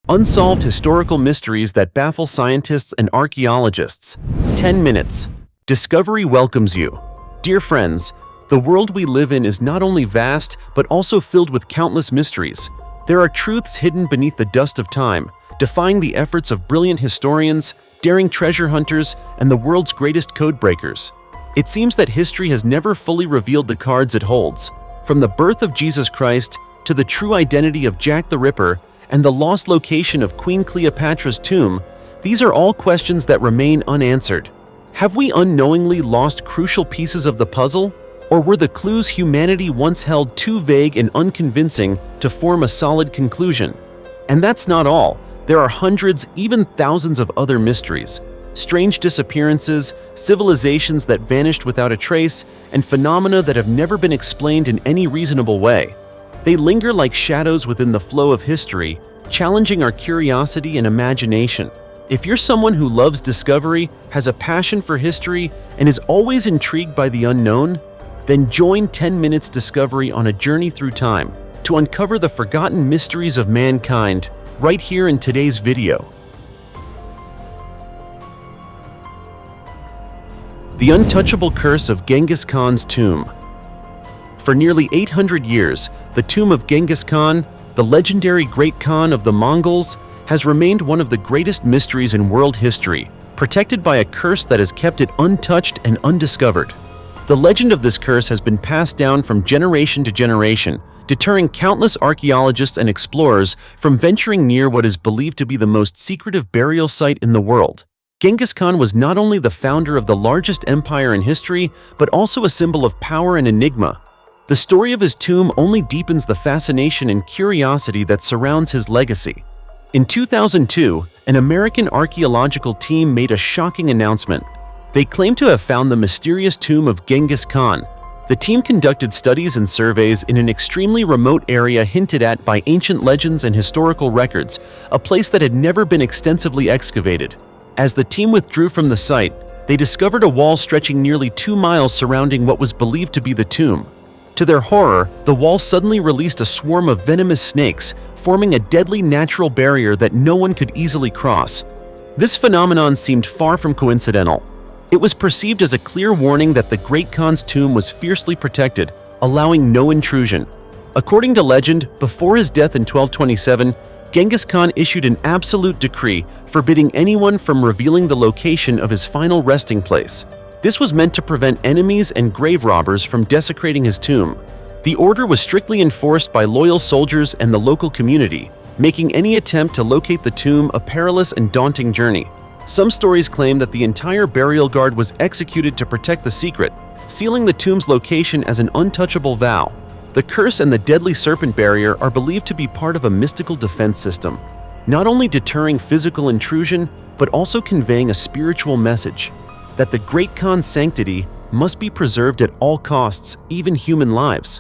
Unsolved historical mysteries that baffle scientists and archaeologists. 10 minutes. Discovery welcomes you. Dear friends, the world we live in is not only vast, but also filled with countless mysteries. There are truths hidden beneath the dust of time, defying the efforts of brilliant historians, daring treasure hunters, and the world's greatest codebreakers. It seems that history has never fully revealed the cards it holds. From the birth of Jesus Christ to the true identity of Jack the Ripper and the lost location of Queen Cleopatra's tomb, these are all questions that remain unanswered. Have we unknowingly lost crucial pieces of the puzzle? Or were the clues humanity once held too vague and unconvincing to form a solid conclusion? And that's not all. There are hundreds, even thousands of other mysteries. Strange disappearances, civilizations that vanished without a trace, and phenomena that have never been explained in any reasonable way. They linger like shadows within the flow of history, challenging our curiosity and imagination. If you're someone who loves discovery, has a passion for history, and is always intrigued by the unknown, then join 10 Minutes Discovery on a journey through time to uncover the forgotten mysteries of mankind right here in today's video. The untouchable curse of Genghis Khan's tomb. For nearly 800 years, the tomb of Genghis Khan, the legendary Great Khan of the Mongols, has remained one of the greatest mysteries in world history, protected by a curse that has kept it untouched and undiscovered. The legend of this curse has been passed down from generation to generation, deterring countless archaeologists and explorers from venturing near what is believed to be the most secretive burial site in the world. Genghis Khan was not only the founder of the largest empire in history, but also a symbol of power and enigma. The story of his tomb only deepens the fascination and curiosity that surrounds his legacy. In 2002, an American archaeological team made a shocking announcement. They claimed to have found the mysterious tomb of Genghis Khan. The team conducted studies and surveys in an extremely remote area hinted at by ancient legends and historical records, a place that had never been extensively excavated. As the team withdrew from the site, they discovered a wall stretching nearly 2 miles surrounding what was believed to be the tomb. To their horror, the wall suddenly released a swarm of venomous snakes, forming a deadly natural barrier that no one could easily cross. This phenomenon seemed far from coincidental. It was perceived as a clear warning that the Great Khan's tomb was fiercely protected, allowing no intrusion. According to legend, before his death in 1227, Genghis Khan issued an absolute decree forbidding anyone from revealing the location of his final resting place. This was meant to prevent enemies and grave robbers from desecrating his tomb. The order was strictly enforced by loyal soldiers and the local community, making any attempt to locate the tomb a perilous and daunting journey. Some stories claim that the entire burial guard was executed to protect the secret, sealing the tomb's location as an untouchable vow. The curse and the deadly serpent barrier are believed to be part of a mystical defense system, not only deterring physical intrusion, but also conveying a spiritual message that the Great Khan's sanctity must be preserved at all costs, even human lives.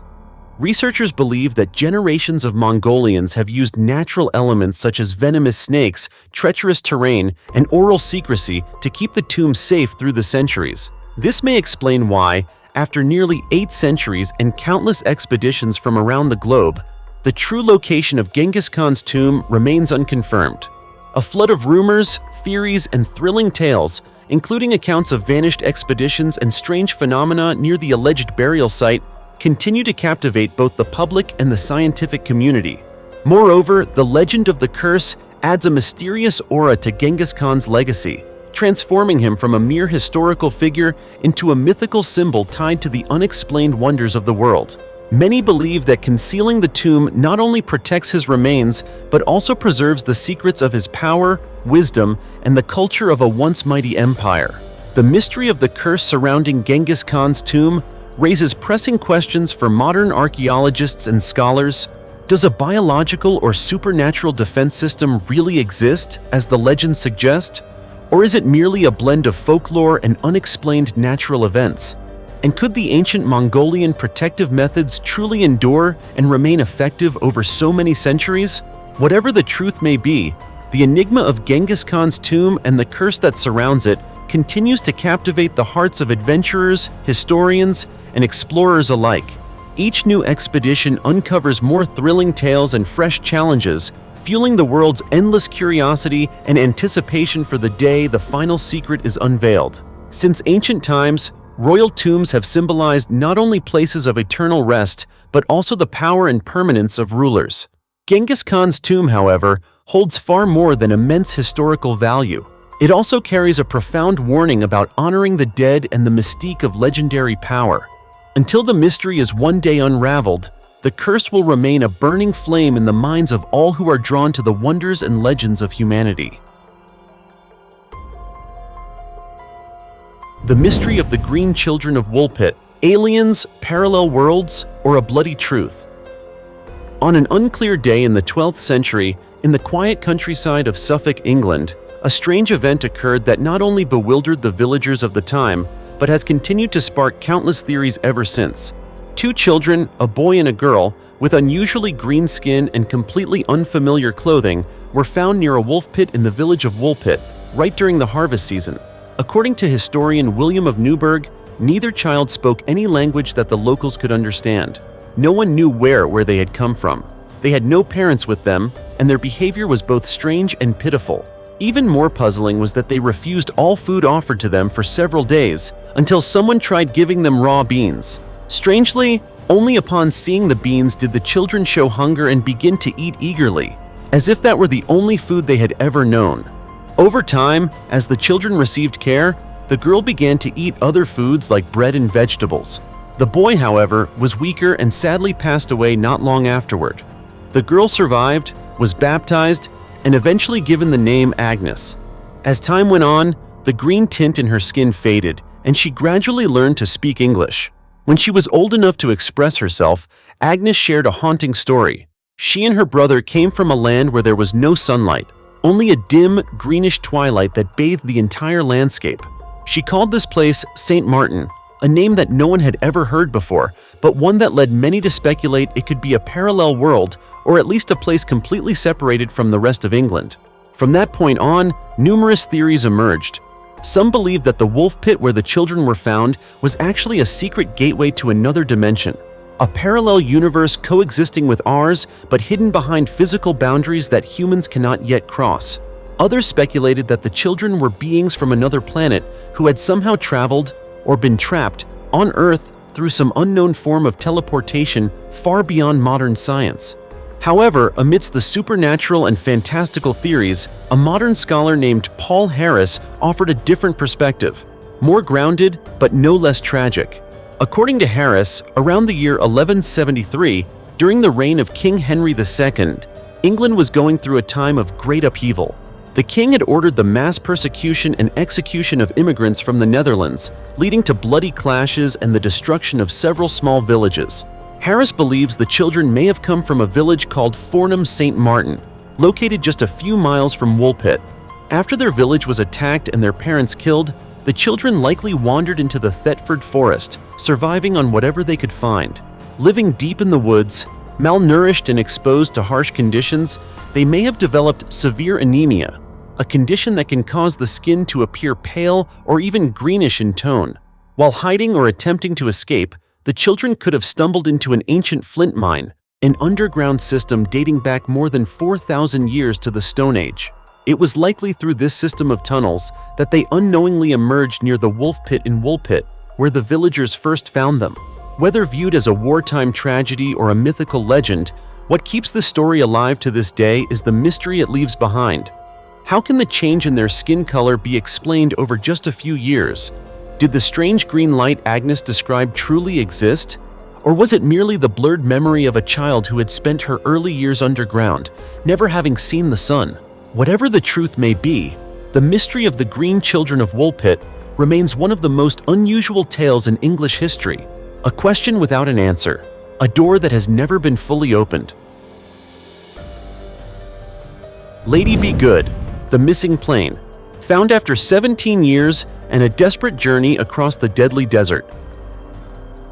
Researchers believe that generations of Mongolians have used natural elements such as venomous snakes, treacherous terrain, and oral secrecy to keep the tomb safe through the centuries. This may explain why, after nearly 8 centuries and countless expeditions from around the globe, the true location of Genghis Khan's tomb remains unconfirmed. A flood of rumors, theories, and thrilling tales, including accounts of vanished expeditions and strange phenomena near the alleged burial site, continue to captivate both the public and the scientific community. Moreover, the legend of the curse adds a mysterious aura to Genghis Khan's legacy, transforming him from a mere historical figure into a mythical symbol tied to the unexplained wonders of the world. Many believe that concealing the tomb not only protects his remains, but also preserves the secrets of his power, wisdom, and the culture of a once mighty empire. The mystery of the curse surrounding Genghis Khan's tomb raises pressing questions for modern archaeologists and scholars. Does a biological or supernatural defense system really exist, as the legends suggest? Or is it merely a blend of folklore and unexplained natural events? And could the ancient Mongolian protective methods truly endure and remain effective over so many centuries? Whatever the truth may be, the enigma of Genghis Khan's tomb and the curse that surrounds it continues to captivate the hearts of adventurers, historians, and explorers alike. Each new expedition uncovers more thrilling tales and fresh challenges, fueling the world's endless curiosity and anticipation for the day the final secret is unveiled. Since ancient times, royal tombs have symbolized not only places of eternal rest, but also the power and permanence of rulers. Genghis Khan's tomb, however, holds far more than immense historical value. It also carries a profound warning about honoring the dead and the mystique of legendary power. Until the mystery is one day unraveled, the curse will remain a burning flame in the minds of all who are drawn to the wonders and legends of humanity. The mystery of the Green Children of Woolpit: aliens, parallel worlds, or a bloody truth? On an unclear day in the 12th century, in the quiet countryside of Suffolk, England, a strange event occurred that not only bewildered the villagers of the time, but has continued to spark countless theories ever since. Two children, a boy and a girl, with unusually green skin and completely unfamiliar clothing, were found near a wolf pit in the village of Woolpit, right during the harvest season. According to historian William of Newburgh, neither child spoke any language that the locals could understand. No one knew where they had come from. They had no parents with them, and their behavior was both strange and pitiful. Even more puzzling was that they refused all food offered to them for several days, until someone tried giving them raw beans. Strangely, only upon seeing the beans did the children show hunger and begin to eat eagerly, as if that were the only food they had ever known. Over time, as the children received care, the girl began to eat other foods like bread and vegetables. The boy, however, was weaker and sadly passed away not long afterward. The girl survived, was baptized, and eventually given the name Agnes. As time went on, the green tint in her skin faded, and she gradually learned to speak English. When she was old enough to express herself, Agnes shared a haunting story. She and her brother came from a land where there was no sunlight, only a dim, greenish twilight that bathed the entire landscape. She called this place St. Martin, a name that no one had ever heard before, but one that led many to speculate it could be a parallel world, or at least a place completely separated from the rest of England. From that point on, numerous theories emerged. Some believed that the wolf pit where the children were found was actually a secret gateway to another dimension, a parallel universe coexisting with ours but hidden behind physical boundaries that humans cannot yet cross. Others speculated that the children were beings from another planet who had somehow traveled or been trapped on Earth through some unknown form of teleportation far beyond modern science. However, amidst the supernatural and fantastical theories, a modern scholar named Paul Harris offered a different perspective, more grounded but no less tragic. According to Harris, around the year 1173, during the reign of King Henry II, England was going through a time of great upheaval. The king had ordered the mass persecution and execution of immigrants from the Netherlands, leading to bloody clashes and the destruction of several small villages. Harris believes the children may have come from a village called Fornham St. Martin, located just a few miles from Woolpit. After their village was attacked and their parents killed, the children likely wandered into the Thetford forest, surviving on whatever they could find. Living deep in the woods, malnourished and exposed to harsh conditions, they may have developed severe anemia, a condition that can cause the skin to appear pale or even greenish in tone. While hiding or attempting to escape, the children could have stumbled into an ancient flint mine, an underground system dating back more than 4,000 years to the Stone Age. It was likely through this system of tunnels that they unknowingly emerged near the wolf pit in Woolpit, where the villagers first found them. Whether viewed as a wartime tragedy or a mythical legend, what keeps the story alive to this day is the mystery it leaves behind. How can the change in their skin color be explained over just a few years? Did the strange green light Agnes described truly exist? Or was it merely the blurred memory of a child who had spent her early years underground, never having seen the sun? Whatever the truth may be, the mystery of the Green Children of Woolpit remains one of the most unusual tales in English history, a question without an answer, a door that has never been fully opened. Lady Be Good, the missing plane, found after 17 years and a desperate journey across the deadly desert.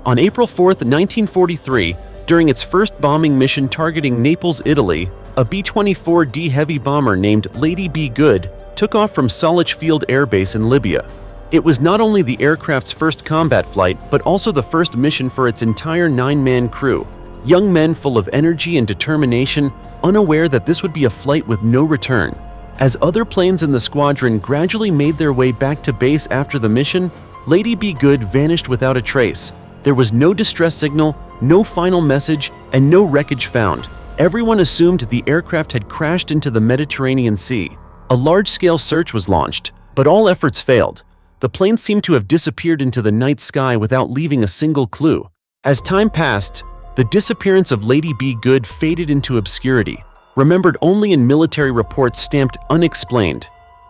On April 4, 1943, during its first bombing mission targeting Naples, Italy, a B-24D heavy bomber named Lady Be Good took off from Salich Field Air Base in Libya. It was not only the aircraft's first combat flight, but also the first mission for its entire 9-man crew. Young men full of energy and determination, unaware that this would be a flight with no return. As other planes in the squadron gradually made their way back to base after the mission, Lady Be Good vanished without a trace. There was no distress signal, no final message, and no wreckage found. Everyone assumed the aircraft had crashed into the Mediterranean Sea. A large-scale search was launched, but all efforts failed. The plane seemed to have disappeared into the night sky without leaving a single clue. As time passed, the disappearance of Lady Be Good faded into obscurity, remembered only in military reports stamped unexplained.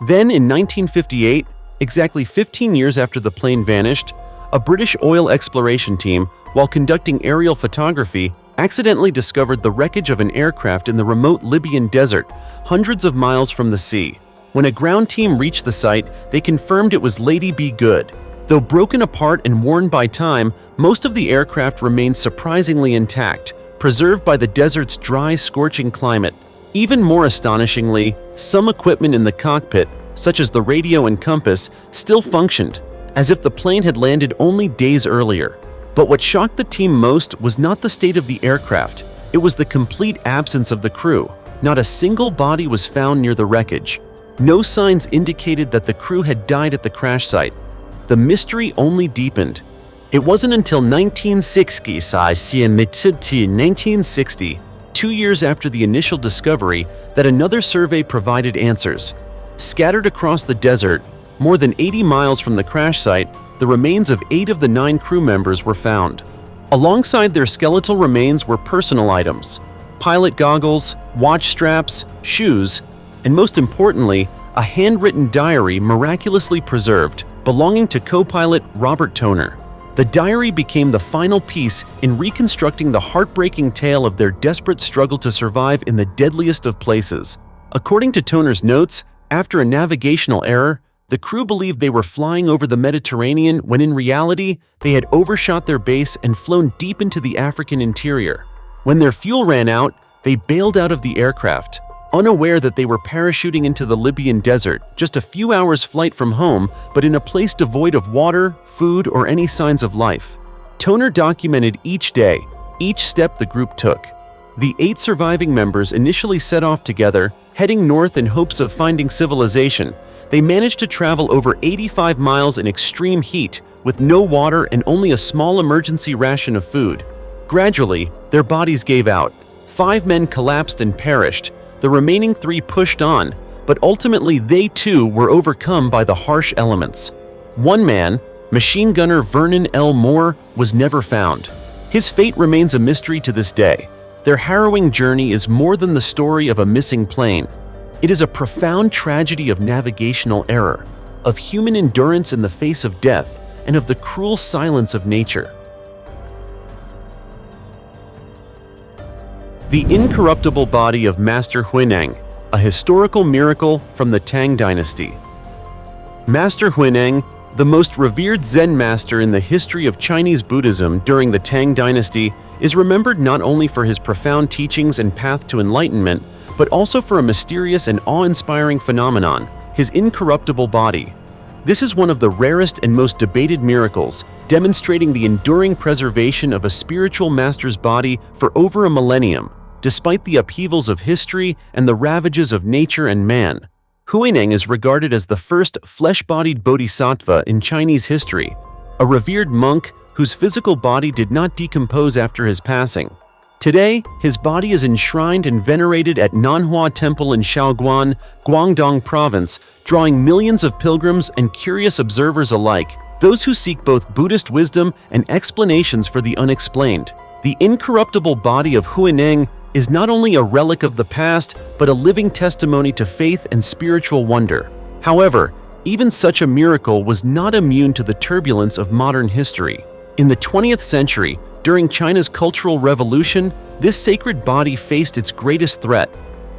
Then in 1958, exactly 15 years after the plane vanished, a British oil exploration team, while conducting aerial photography, accidentally discovered the wreckage of an aircraft in the remote Libyan desert, hundreds of miles from the sea. When a ground team reached the site, they confirmed it was Lady Be Good. Though broken apart and worn by time, most of the aircraft remained surprisingly intact, preserved by the desert's dry, scorching climate. Even more astonishingly, some equipment in the cockpit, such as the radio and compass, still functioned, as if the plane had landed only days earlier. But what shocked the team most was not the state of the aircraft, it was the complete absence of the crew. Not a single body was found near the wreckage. No signs indicated that the crew had died at the crash site. The mystery only deepened. It wasn't until 1960, 2 years after the initial discovery, that another survey provided answers. Scattered across the desert, more than 80 miles from the crash site, the remains of 8 of the 9 crew members were found. Alongside their skeletal remains were personal items: pilot goggles, watch straps, shoes, and most importantly, a handwritten diary miraculously preserved, belonging to co-pilot Robert Toner. The diary became the final piece in reconstructing the heartbreaking tale of their desperate struggle to survive in the deadliest of places. According to Toner's notes, after a navigational error, the crew believed they were flying over the Mediterranean when in reality, they had overshot their base and flown deep into the African interior. When their fuel ran out, they bailed out of the aircraft, unaware that they were parachuting into the Libyan desert, just a few hours' flight from home, but in a place devoid of water, food, or any signs of life. Toner documented each day, each step the group took. The 8 surviving members initially set off together, heading north in hopes of finding civilization. They managed to travel over 85 miles in extreme heat, with no water and only a small emergency ration of food. Gradually, their bodies gave out. 5 men collapsed and perished. The remaining 3 pushed on, but ultimately they too were overcome by the harsh elements. One man, machine gunner Vernon L. Moore, was never found. His fate remains a mystery to this day. Their harrowing journey is more than the story of a missing plane. It is a profound tragedy of navigational error, of human endurance in the face of death, and of the cruel silence of nature. The incorruptible body of Master Huineng, a historical miracle from the Tang dynasty. Master Huineng, the most revered Zen master in the history of Chinese Buddhism during the Tang dynasty, is remembered not only for his profound teachings and path to enlightenment, but also for a mysterious and awe-inspiring phenomenon, his incorruptible body. This is one of the rarest and most debated miracles, demonstrating the enduring preservation of a spiritual master's body for over a millennium, despite the upheavals of history and the ravages of nature and man. Huineng is regarded as the first flesh-bodied bodhisattva in Chinese history, a revered monk whose physical body did not decompose after his passing. Today, his body is enshrined and venerated at Nanhua Temple in Shaoguan, Guangdong Province, drawing millions of pilgrims and curious observers alike, those who seek both Buddhist wisdom and explanations for the unexplained. The incorruptible body of Huineng is not only a relic of the past, but a living testimony to faith and spiritual wonder. However, even such a miracle was not immune to the turbulence of modern history. In the 20th century, during China's Cultural Revolution, this sacred body faced its greatest threat.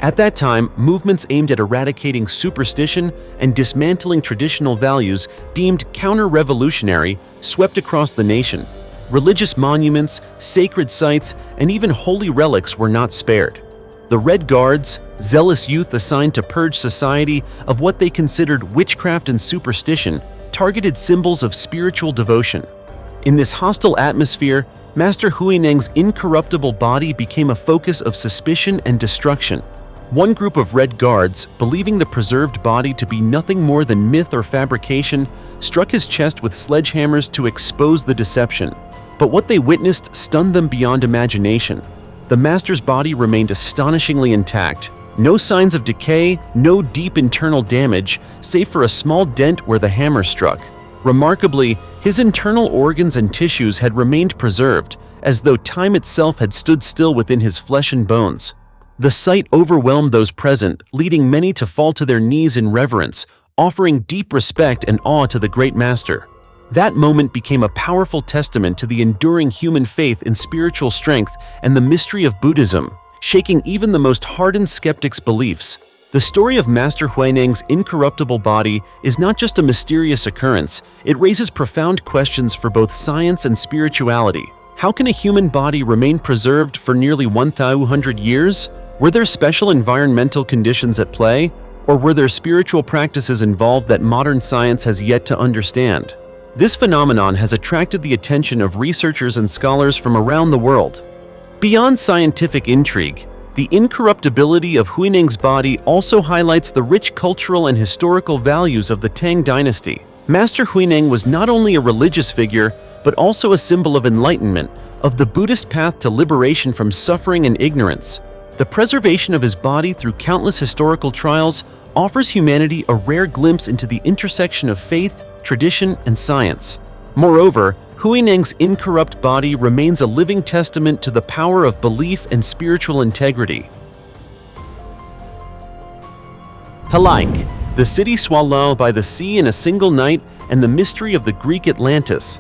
At that time, movements aimed at eradicating superstition and dismantling traditional values deemed counter-revolutionary swept across the nation. Religious monuments, sacred sites, and even holy relics were not spared. The Red Guards, zealous youth assigned to purge society of what they considered witchcraft and superstition, targeted symbols of spiritual devotion. In this hostile atmosphere, Master Huineng's incorruptible body became a focus of suspicion and destruction. One group of Red Guards, believing the preserved body to be nothing more than myth or fabrication, struck his chest with sledgehammers to expose the deception. But what they witnessed stunned them beyond imagination. The master's body remained astonishingly intact. No signs of decay, no deep internal damage, save for a small dent where the hammer struck. Remarkably, his internal organs and tissues had remained preserved, as though time itself had stood still within his flesh and bones. The sight overwhelmed those present, leading many to fall to their knees in reverence, offering deep respect and awe to the great master. That moment became a powerful testament to the enduring human faith in spiritual strength and the mystery of Buddhism, shaking even the most hardened skeptics' beliefs. The story of Master Huineng's incorruptible body is not just a mysterious occurrence, it raises profound questions for both science and spirituality. How can a human body remain preserved for nearly 1,200 years? Were there special environmental conditions at play? Or were there spiritual practices involved that modern science has yet to understand? This phenomenon has attracted the attention of researchers and scholars from around the world. Beyond scientific intrigue, the incorruptibility of Huineng's body also highlights the rich cultural and historical values of the Tang dynasty. Master Huineng was not only a religious figure, but also a symbol of enlightenment, of the Buddhist path to liberation from suffering and ignorance. The preservation of his body through countless historical trials offers humanity a rare glimpse into the intersection of faith, tradition, and science. Moreover, Huineng's incorrupt body remains a living testament to the power of belief and spiritual integrity. Helike, the city swallowed by the sea in a single night, and the mystery of the Greek Atlantis.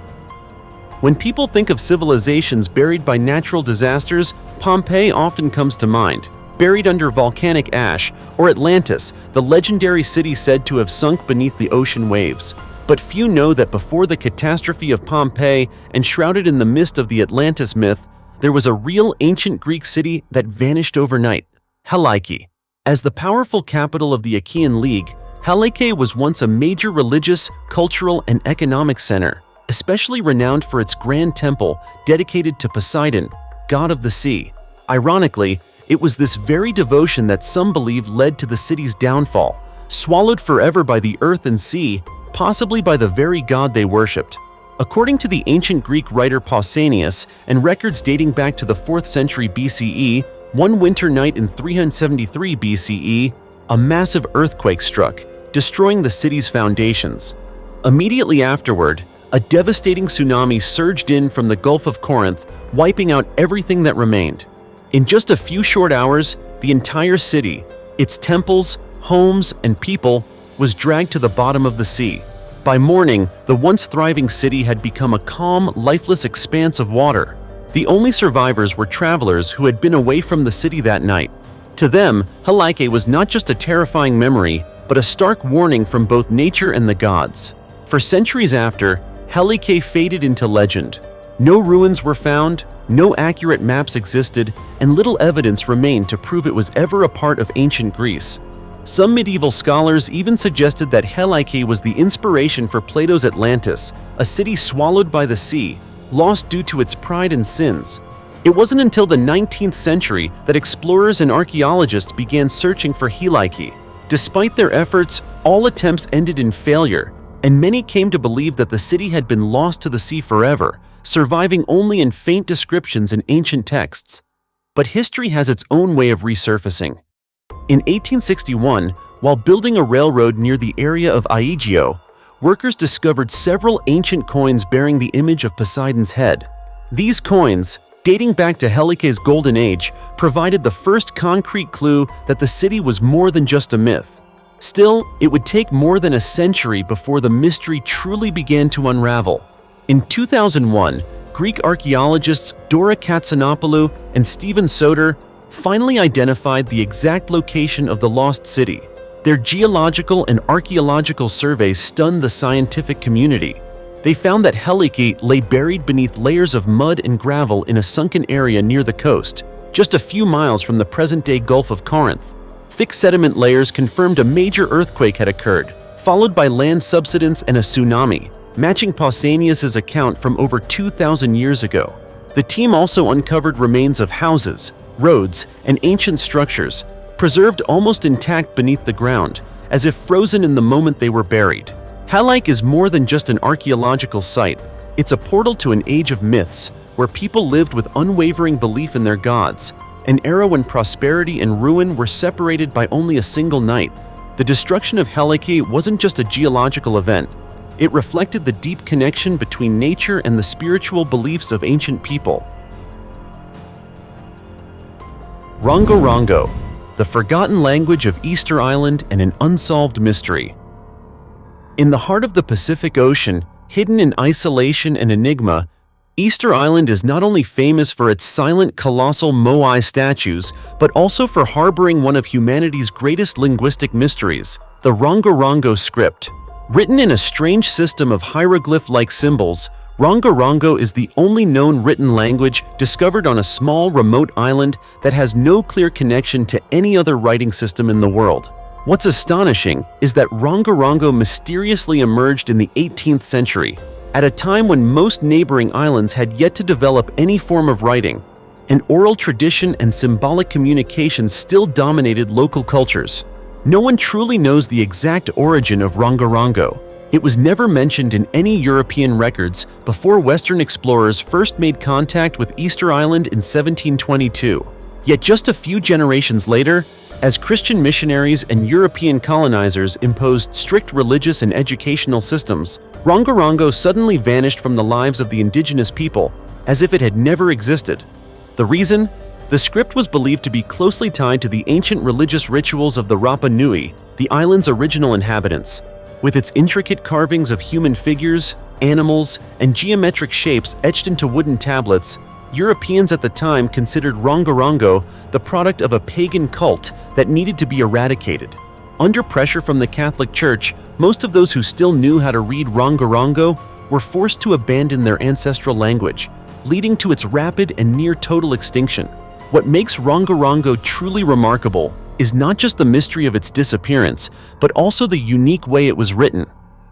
When people think of civilizations buried by natural disasters, Pompeii often comes to mind. Buried under volcanic ash, or Atlantis, the legendary city said to have sunk beneath the ocean waves. But few know that before the catastrophe of Pompeii and shrouded in the mist of the Atlantis myth, there was a real ancient Greek city that vanished overnight, Helike. As the powerful capital of the Achaean League, Helike was once a major religious, cultural, and economic center, especially renowned for its grand temple dedicated to Poseidon, god of the sea. Ironically, it was this very devotion that some believe led to the city's downfall, swallowed forever by the earth and sea, possibly by the very god they worshipped. According to the ancient Greek writer Pausanias and records dating back to the 4th century BCE, one winter night in 373 BCE, a massive earthquake struck, destroying the city's foundations. Immediately afterward, a devastating tsunami surged in from the Gulf of Corinth, wiping out everything that remained. In just a few short hours, the entire city, its temples, homes, and people, was dragged to the bottom of the sea. By morning, the once thriving city had become a calm, lifeless expanse of water. The only survivors were travelers who had been away from the city that night. To them, Helike was not just a terrifying memory, but a stark warning from both nature and the gods. For centuries after, Helike faded into legend. No ruins were found, no accurate maps existed, and little evidence remained to prove it was ever a part of ancient Greece. Some medieval scholars even suggested that Helike was the inspiration for Plato's Atlantis, a city swallowed by the sea, lost due to its pride and sins. It wasn't until the 19th century that explorers and archaeologists began searching for Helike. Despite their efforts, all attempts ended in failure, and many came to believe that the city had been lost to the sea forever, surviving only in faint descriptions in ancient texts. But history has its own way of resurfacing. In 1861, while building a railroad near the area of Aegio, workers discovered several ancient coins bearing the image of Poseidon's head. These coins, dating back to Helike's golden age, provided the first concrete clue that the city was more than just a myth. Still, it would take more than a century before the mystery truly began to unravel. In 2001, Greek archaeologists Dora Katsanopoulou and Stephen Soter finally identified the exact location of the lost city. Their geological and archaeological surveys stunned the scientific community. They found that Helike lay buried beneath layers of mud and gravel in a sunken area near the coast, just a few miles from the present-day Gulf of Corinth. Thick sediment layers confirmed a major earthquake had occurred, followed by land subsidence and a tsunami, matching Pausanias' account from over 2,000 years ago. The team also uncovered remains of houses, roads, and ancient structures, preserved almost intact beneath the ground, as if frozen in the moment they were buried. Helike is more than just an archaeological site. It's a portal to an age of myths, where people lived with unwavering belief in their gods, an era when prosperity and ruin were separated by only a single night. The destruction of Helike wasn't just a geological event. It reflected the deep connection between nature and the spiritual beliefs of ancient people. Rongorongo, the forgotten language of Easter Island and an unsolved mystery. In the heart of the Pacific Ocean, hidden in isolation and enigma, Easter Island is not only famous for its silent, colossal moai statues, but also for harboring one of humanity's greatest linguistic mysteries, the Rongorongo script. Written in a strange system of hieroglyph-like symbols, Rongorongo is the only known written language discovered on a small, remote island that has no clear connection to any other writing system in the world. What's astonishing is that Rongorongo mysteriously emerged in the 18th century, at a time when most neighboring islands had yet to develop any form of writing. An oral tradition and symbolic communication still dominated local cultures. No one truly knows the exact origin of Rongorongo. It was never mentioned in any European records before Western explorers first made contact with Easter Island in 1722. Yet just a few generations later, as Christian missionaries and European colonizers imposed strict religious and educational systems, Rongorongo suddenly vanished from the lives of the indigenous people, as if it had never existed. The reason? The script was believed to be closely tied to the ancient religious rituals of the Rapa Nui, the island's original inhabitants. With its intricate carvings of human figures, animals, and geometric shapes etched into wooden tablets, Europeans at the time considered Rongorongo the product of a pagan cult that needed to be eradicated. Under pressure from the Catholic Church, most of those who still knew how to read Rongorongo were forced to abandon their ancestral language, leading to its rapid and near-total extinction. What makes Rongorongo truly remarkable is not just the mystery of its disappearance, but also the unique way it was written.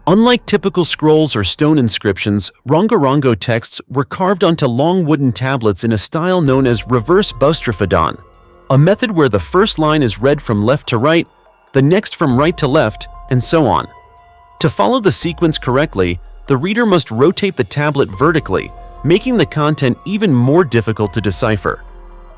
Unlike typical scrolls or stone inscriptions, Rongorongo texts were carved onto long wooden tablets in a style known as reverse boustrophedon, a method where the first line is read from left to right, the next from right to left, and so on. To follow the sequence correctly, the reader must rotate the tablet vertically, making the content even more difficult to decipher.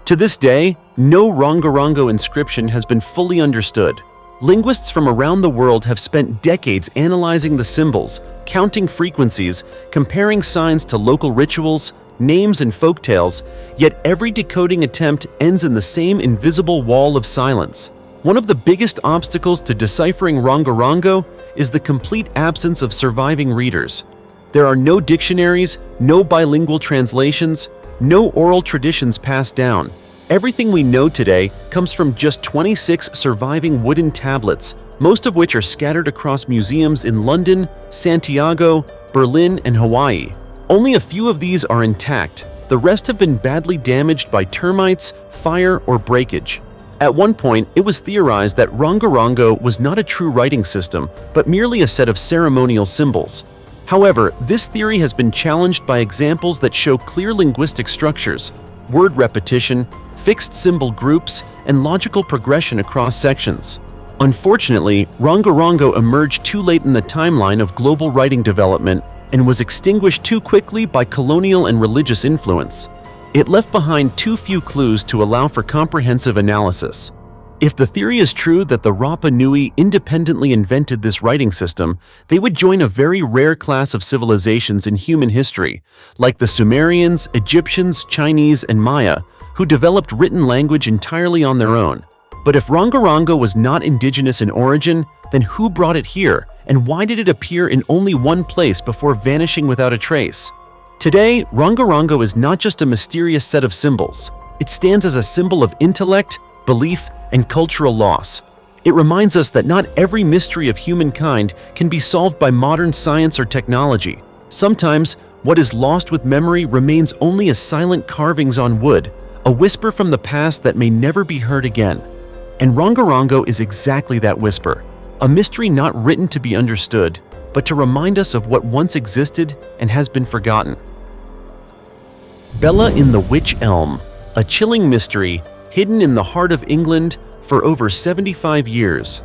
To this day, no Rongorongo inscription has been fully understood. Linguists from around the world have spent decades analyzing the symbols, counting frequencies, comparing signs to local rituals, names, and folktales, yet every decoding attempt ends in the same invisible wall of silence. One of the biggest obstacles to deciphering Rongorongo is the complete absence of surviving readers. There are no dictionaries, no bilingual translations, no oral traditions passed down. Everything we know today comes from just 26 surviving wooden tablets, most of which are scattered across museums in London, Santiago, Berlin, and Hawaii. Only a few of these are intact. The rest have been badly damaged by termites, fire, or breakage. At one point, it was theorized that Rongorongo was not a true writing system, but merely a set of ceremonial symbols. However, this theory has been challenged by examples that show clear linguistic structures, word repetition, fixed symbol groups, and logical progression across sections. Unfortunately, Rongorongo emerged too late in the timeline of global writing development and was extinguished too quickly by colonial and religious influence. It left behind too few clues to allow for comprehensive analysis. If the theory is true that the Rapa Nui independently invented this writing system, they would join a very rare class of civilizations in human history, like the Sumerians, Egyptians, Chinese, and Maya, who developed written language entirely on their own. But if Rongorongo was not indigenous in origin, then who brought it here, and why did it appear in only one place before vanishing without a trace? Today, Rongorongo is not just a mysterious set of symbols. It stands as a symbol of intellect, belief, and cultural loss. It reminds us that not every mystery of humankind can be solved by modern science or technology. Sometimes, what is lost with memory remains only as silent carvings on wood, a whisper from the past that may never be heard again. And Rongorongo is exactly that whisper, a mystery not written to be understood, but to remind us of what once existed and has been forgotten. Bella in the Wych Elm, a chilling mystery hidden in the heart of England for over 75 years.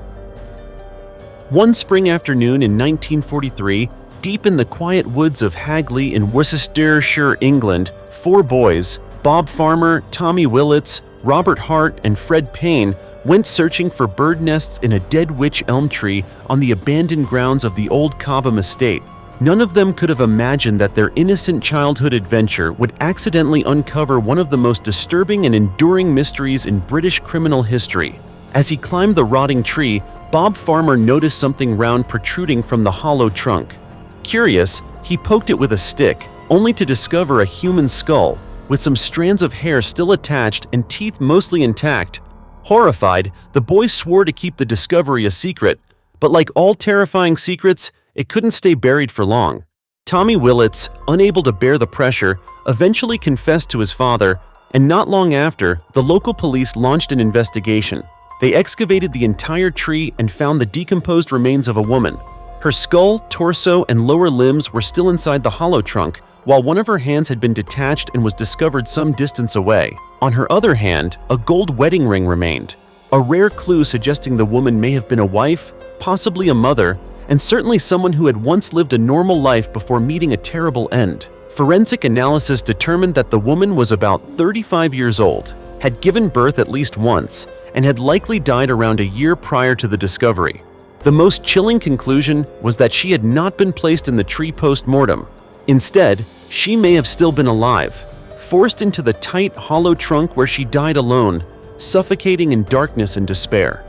One spring afternoon in 1943, deep in the quiet woods of Hagley in Worcestershire, England, four boys, Bob Farmer, Tommy Willits, Robert Hart, and Fred Payne, went searching for bird nests in a dead wych elm tree on the abandoned grounds of the old Cobham estate. None of them could have imagined that their innocent childhood adventure would accidentally uncover one of the most disturbing and enduring mysteries in British criminal history. As he climbed the rotting tree, Bob Farmer noticed something round protruding from the hollow trunk. Curious, he poked it with a stick, only to discover a human skull, with some strands of hair still attached and teeth mostly intact. Horrified, the boys swore to keep the discovery a secret, but like all terrifying secrets, it couldn't stay buried for long. Tommy Willits, unable to bear the pressure, eventually confessed to his father, and not long after, the local police launched an investigation. They excavated the entire tree and found the decomposed remains of a woman. Her skull, torso, and lower limbs were still inside the hollow trunk, while one of her hands had been detached and was discovered some distance away. On her other hand, a gold wedding ring remained, a rare clue suggesting the woman may have been a wife, possibly a mother, and certainly someone who had once lived a normal life before meeting a terrible end. Forensic analysis determined that the woman was about 35 years old, had given birth at least once, and had likely died around a year prior to the discovery. The most chilling conclusion was that she had not been placed in the tree post-mortem. Instead, she may have still been alive, forced into the tight, hollow trunk where she died alone, suffocating in darkness and despair.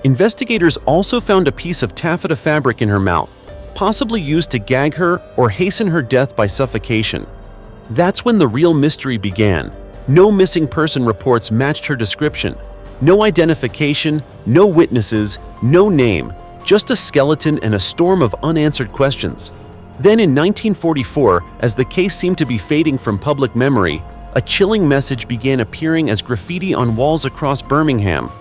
Investigators also found a piece of taffeta fabric in her mouth, possibly used to gag her or hasten her death by suffocation. That's when the real mystery began. No missing person reports matched her description. No identification, no witnesses, no name, just a skeleton and a storm of unanswered questions. Then in 1944, as the case seemed to be fading from public memory, a chilling message began appearing as graffiti on walls across Birmingham.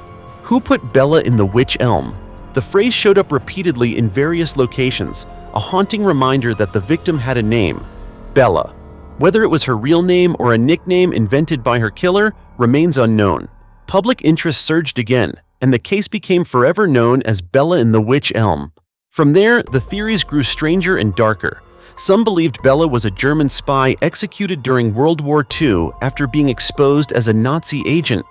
Who put Bella in the Wych Elm? The phrase showed up repeatedly in various locations, a haunting reminder that the victim had a name, Bella. Whether it was her real name or a nickname invented by her killer remains unknown. Public interest surged again, and the case became forever known as Bella in the Wych Elm. From there, the theories grew stranger and darker. Some believed Bella was a German spy executed during World War II after being exposed as a Nazi agent.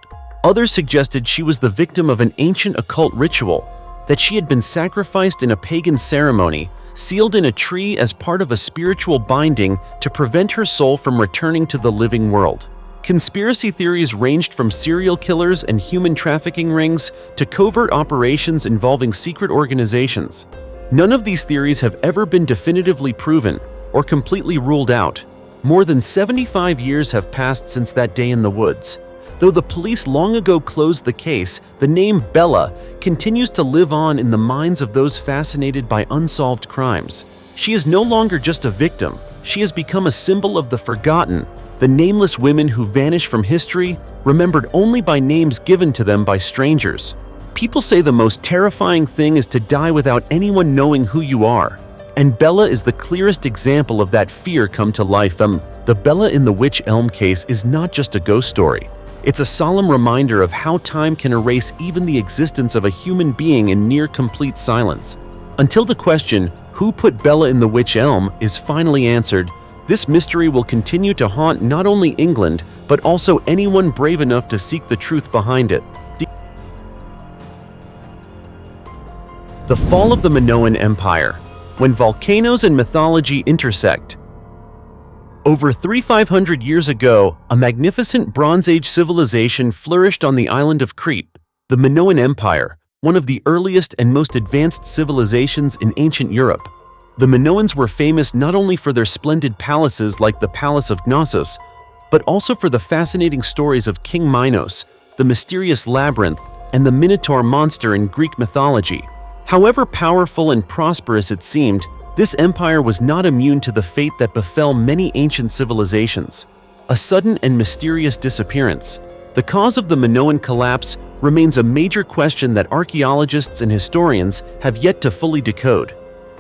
Others suggested she was the victim of an ancient occult ritual, that she had been sacrificed in a pagan ceremony, sealed in a tree as part of a spiritual binding to prevent her soul from returning to the living world. Conspiracy theories ranged from serial killers and human trafficking rings to covert operations involving secret organizations. None of these theories have ever been definitively proven or completely ruled out. More than 75 years have passed since that day in the woods. Though the police long ago closed the case, the name Bella continues to live on in the minds of those fascinated by unsolved crimes. She is no longer just a victim. She has become a symbol of the forgotten, the nameless women who vanish from history, remembered only by names given to them by strangers. People say the most terrifying thing is to die without anyone knowing who you are. And Bella is the clearest example of that fear come to life. The Bella in the Wych Elm case is not just a ghost story. It's a solemn reminder of how time can erase even the existence of a human being in near complete silence. Until the question, who put Bella in the Wych Elm, is finally answered, this mystery will continue to haunt not only England, but also anyone brave enough to seek the truth behind it. The fall of the Minoan Empire, when volcanoes and mythology intersect. Over 3,500 years ago, a magnificent Bronze Age civilization flourished on the island of Crete, the Minoan Empire, one of the earliest and most advanced civilizations in ancient Europe. The Minoans were famous not only for their splendid palaces like the Palace of Knossos, but also for the fascinating stories of King Minos, the mysterious labyrinth, and the Minotaur monster in Greek mythology. However powerful and prosperous it seemed, this empire was not immune to the fate that befell many ancient civilizations. A sudden and mysterious disappearance. The cause of the Minoan collapse remains a major question that archaeologists and historians have yet to fully decode.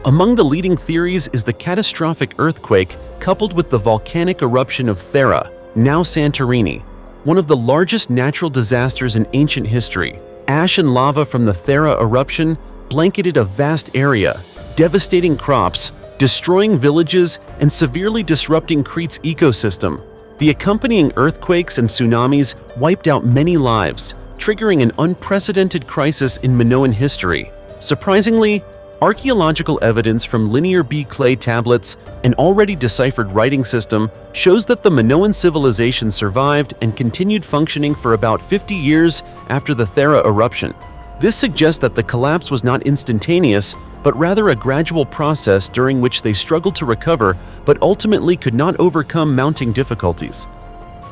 Among the leading theories is the catastrophic earthquake coupled with the volcanic eruption of Thera, now Santorini, one of the largest natural disasters in ancient history. Ash and lava from the Thera eruption blanketed a vast area, devastating crops, destroying villages, and severely disrupting Crete's ecosystem. The accompanying earthquakes and tsunamis wiped out many lives, triggering an unprecedented crisis in Minoan history. Surprisingly, archaeological evidence from Linear B clay tablets, an already deciphered writing system, shows that the Minoan civilization survived and continued functioning for about 50 years after the Thera eruption. This suggests that the collapse was not instantaneous, but rather a gradual process during which they struggled to recover but ultimately could not overcome mounting difficulties.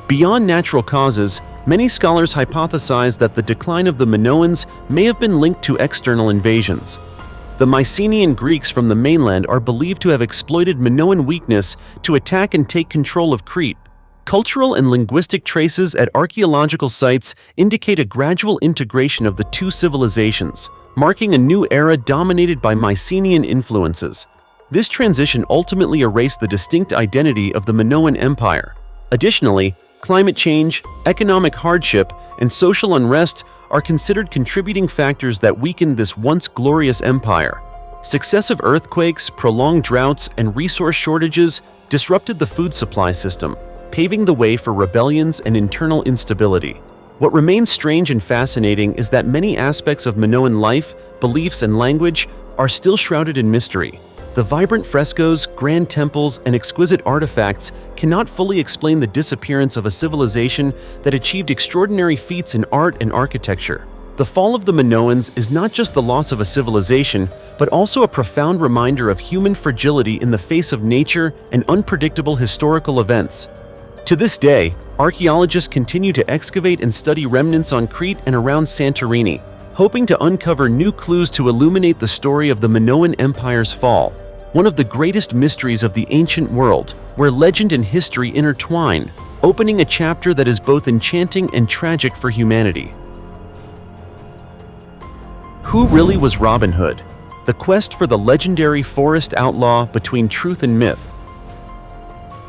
Beyond natural causes, many scholars hypothesize that the decline of the Minoans may have been linked to external invasions. The Mycenaean Greeks from the mainland are believed to have exploited Minoan weakness to attack and take control of Crete. Cultural and linguistic traces at archaeological sites indicate a gradual integration of the two civilizations, marking a new era dominated by Mycenaean influences. This transition ultimately erased the distinct identity of the Minoan Empire. Additionally, climate change, economic hardship, and social unrest are considered contributing factors that weakened this once glorious empire. Successive earthquakes, prolonged droughts, and resource shortages disrupted the food supply system, paving the way for rebellions and internal instability. What remains strange and fascinating is that many aspects of Minoan life, beliefs, and language are still shrouded in mystery. The vibrant frescoes, grand temples, and exquisite artifacts cannot fully explain the disappearance of a civilization that achieved extraordinary feats in art and architecture. The fall of the Minoans is not just the loss of a civilization, but also a profound reminder of human fragility in the face of nature and unpredictable historical events. To this day, archaeologists continue to excavate and study remnants on Crete and around Santorini, hoping to uncover new clues to illuminate the story of the Minoan Empire's fall, one of the greatest mysteries of the ancient world, where legend and history intertwine, opening a chapter that is both enchanting and tragic for humanity. Who really was Robin Hood? The quest for the legendary forest outlaw between truth and myth.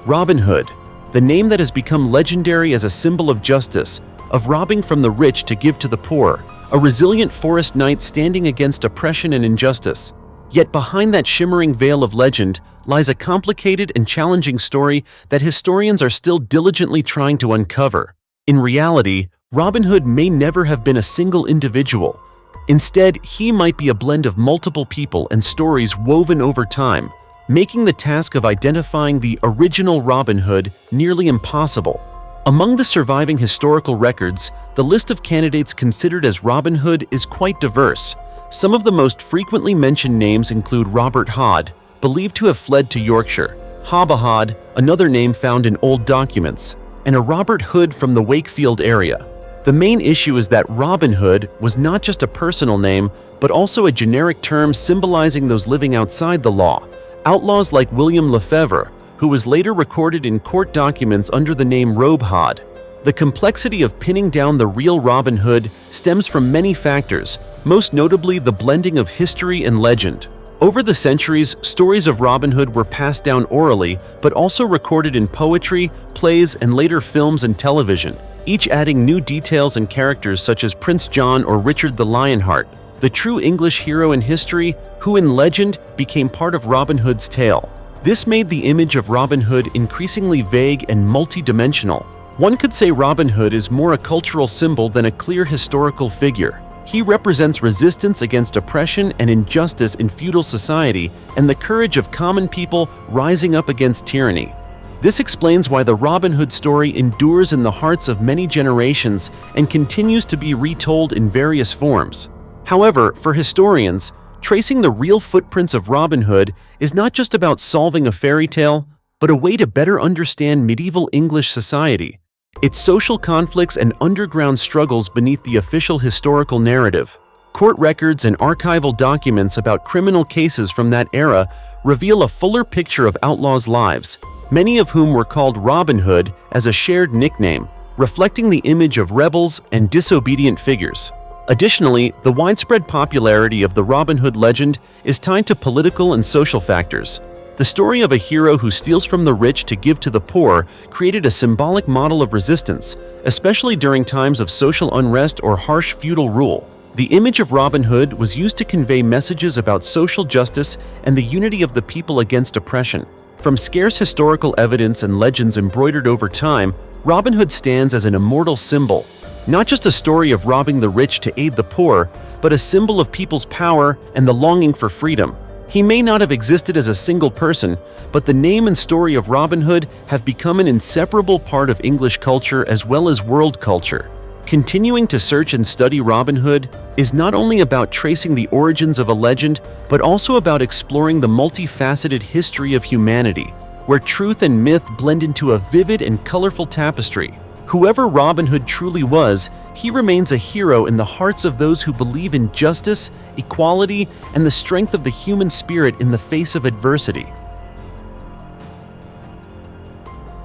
Robin Hood, the name that has become legendary as a symbol of justice, of robbing from the rich to give to the poor, a resilient forest knight standing against oppression and injustice. Yet behind that shimmering veil of legend lies a complicated and challenging story that historians are still diligently trying to uncover. In reality, Robin Hood may never have been a single individual. Instead, he might be a blend of multiple people and stories woven over time, making the task of identifying the original Robin Hood nearly impossible. Among the surviving historical records, the list of candidates considered as Robin Hood is quite diverse. Some of the most frequently mentioned names include Robert Hod, believed to have fled to Yorkshire, Hobahod, another name found in old documents, and a Robert Hood from the Wakefield area. The main issue is that Robin Hood was not just a personal name, but also a generic term symbolizing those living outside the law. Outlaws like William Lefevre, who was later recorded in court documents under the name Robe Hod. The complexity of pinning down the real Robin Hood stems from many factors, most notably the blending of history and legend. Over the centuries, stories of Robin Hood were passed down orally, but also recorded in poetry, plays, and later films and television, each adding new details and characters such as Prince John or Richard the Lionheart, the true English hero in history, who in legend became part of Robin Hood's tale. This made the image of Robin Hood increasingly vague and multi-dimensional. One could say Robin Hood is more a cultural symbol than a clear historical figure. He represents resistance against oppression and injustice in feudal society and the courage of common people rising up against tyranny. This explains why the Robin Hood story endures in the hearts of many generations and continues to be retold in various forms. However, for historians, tracing the real footprints of Robin Hood is not just about solving a fairy tale, but a way to better understand medieval English society, its social conflicts and underground struggles beneath the official historical narrative. Court records and archival documents about criminal cases from that era reveal a fuller picture of outlaws' lives, many of whom were called Robin Hood as a shared nickname, reflecting the image of rebels and disobedient figures. Additionally, the widespread popularity of the Robin Hood legend is tied to political and social factors. The story of a hero who steals from the rich to give to the poor created a symbolic model of resistance, especially during times of social unrest or harsh feudal rule. The image of Robin Hood was used to convey messages about social justice and the unity of the people against oppression. From scarce historical evidence and legends embroidered over time, Robin Hood stands as an immortal symbol, not just a story of robbing the rich to aid the poor, but a symbol of people's power and the longing for freedom. He may not have existed as a single person, but the name and story of Robin Hood have become an inseparable part of English culture as well as world culture. Continuing to search and study Robin Hood is not only about tracing the origins of a legend, but also about exploring the multifaceted history of humanity, where truth and myth blend into a vivid and colorful tapestry. Whoever Robin Hood truly was, he remains a hero in the hearts of those who believe in justice, equality, and the strength of the human spirit in the face of adversity.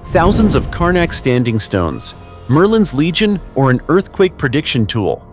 Thousands of Carnac standing stones, Merlin's Legion, or an earthquake prediction tool.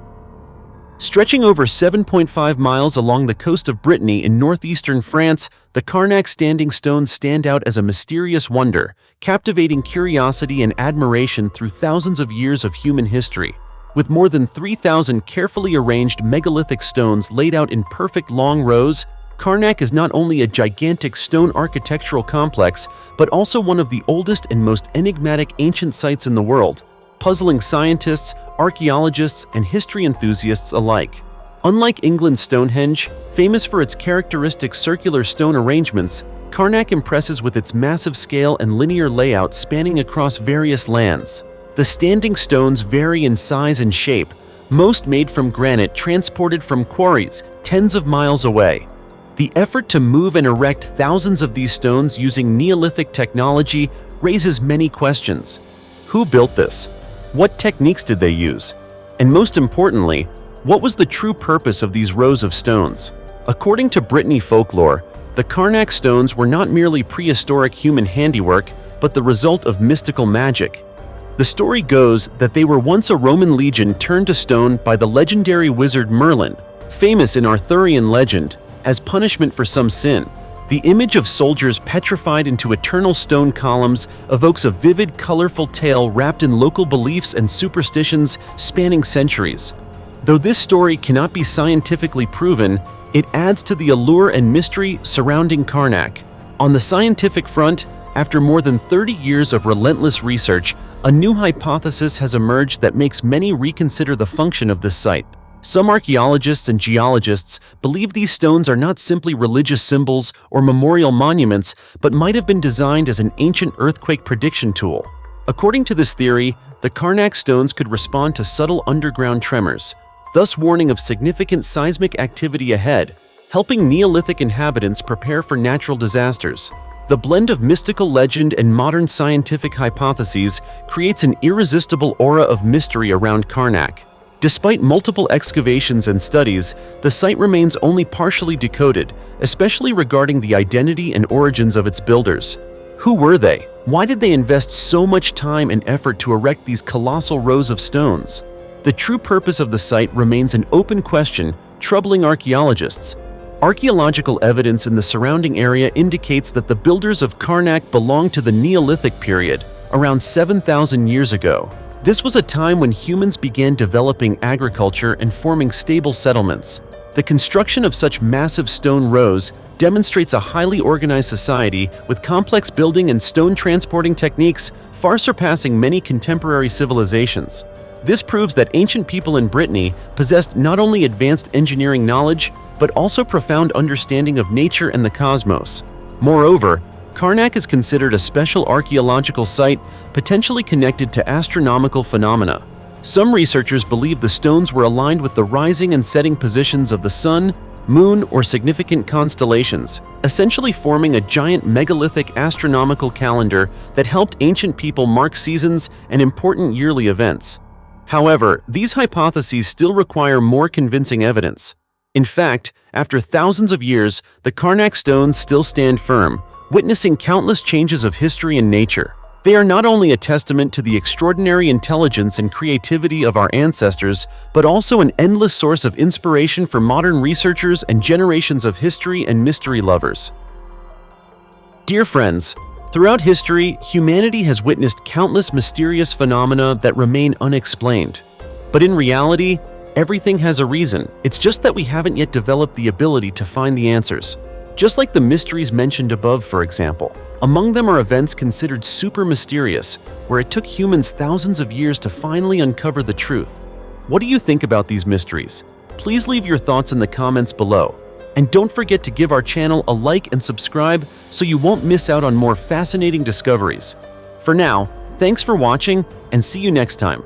Stretching over 7.5 miles along the coast of Brittany in northeastern France, the Carnac standing stones stand out as a mysterious wonder, captivating curiosity and admiration through thousands of years of human history. With more than 3,000 carefully arranged megalithic stones laid out in perfect long rows, Carnac is not only a gigantic stone architectural complex, but also one of the oldest and most enigmatic ancient sites in the world, puzzling scientists, archaeologists, and history enthusiasts alike. Unlike England's Stonehenge, famous for its characteristic circular stone arrangements, Carnac impresses with its massive scale and linear layout spanning across various lands. The standing stones vary in size and shape, most made from granite transported from quarries tens of miles away. The effort to move and erect thousands of these stones using Neolithic technology raises many questions. Who built this? What techniques did they use? And most importantly, what was the true purpose of these rows of stones? According to Brittany folklore, the Carnac stones were not merely prehistoric human handiwork, but the result of mystical magic. The story goes that they were once a Roman legion turned to stone by the legendary wizard Merlin, famous in Arthurian legend, as punishment for some sin. The image of soldiers petrified into eternal stone columns evokes a vivid, colorful tale wrapped in local beliefs and superstitions spanning centuries. Though this story cannot be scientifically proven, it adds to the allure and mystery surrounding Carnac. On the scientific front, after more than 30 years of relentless research, a new hypothesis has emerged that makes many reconsider the function of this site. Some archaeologists and geologists believe these stones are not simply religious symbols or memorial monuments, but might have been designed as an ancient earthquake prediction tool. According to this theory, the Carnac stones could respond to subtle underground tremors, thus warning of significant seismic activity ahead, helping Neolithic inhabitants prepare for natural disasters. The blend of mystical legend and modern scientific hypotheses creates an irresistible aura of mystery around Carnac. Despite multiple excavations and studies, the site remains only partially decoded, especially regarding the identity and origins of its builders. Who were they? Why did they invest so much time and effort to erect these colossal rows of stones? The true purpose of the site remains an open question, troubling archaeologists. Archaeological evidence in the surrounding area indicates that the builders of Carnac belonged to the Neolithic period, around 7,000 years ago. This was a time when humans began developing agriculture and forming stable settlements. The construction of such massive stone rows demonstrates a highly organized society with complex building and stone transporting techniques far surpassing many contemporary civilizations. This proves that ancient people in Brittany possessed not only advanced engineering knowledge, but also profound understanding of nature and the cosmos. Moreover, Carnac is considered a special archaeological site potentially connected to astronomical phenomena. Some researchers believe the stones were aligned with the rising and setting positions of the sun, moon, or significant constellations, essentially forming a giant megalithic astronomical calendar that helped ancient people mark seasons and important yearly events. However, these hypotheses still require more convincing evidence. In fact, after thousands of years, the Carnac stones still stand firm, witnessing countless changes of history and nature. They are not only a testament to the extraordinary intelligence and creativity of our ancestors, but also an endless source of inspiration for modern researchers and generations of history and mystery lovers. Dear friends, throughout history, humanity has witnessed countless mysterious phenomena that remain unexplained. But in reality, everything has a reason. It's just that we haven't yet developed the ability to find the answers. Just like the mysteries mentioned above, for example. Among them are events considered super mysterious, where it took humans thousands of years to finally uncover the truth. What do you think about these mysteries? Please leave your thoughts in the comments below. And don't forget to give our channel a like and subscribe so you won't miss out on more fascinating discoveries. For now, thanks for watching and see you next time.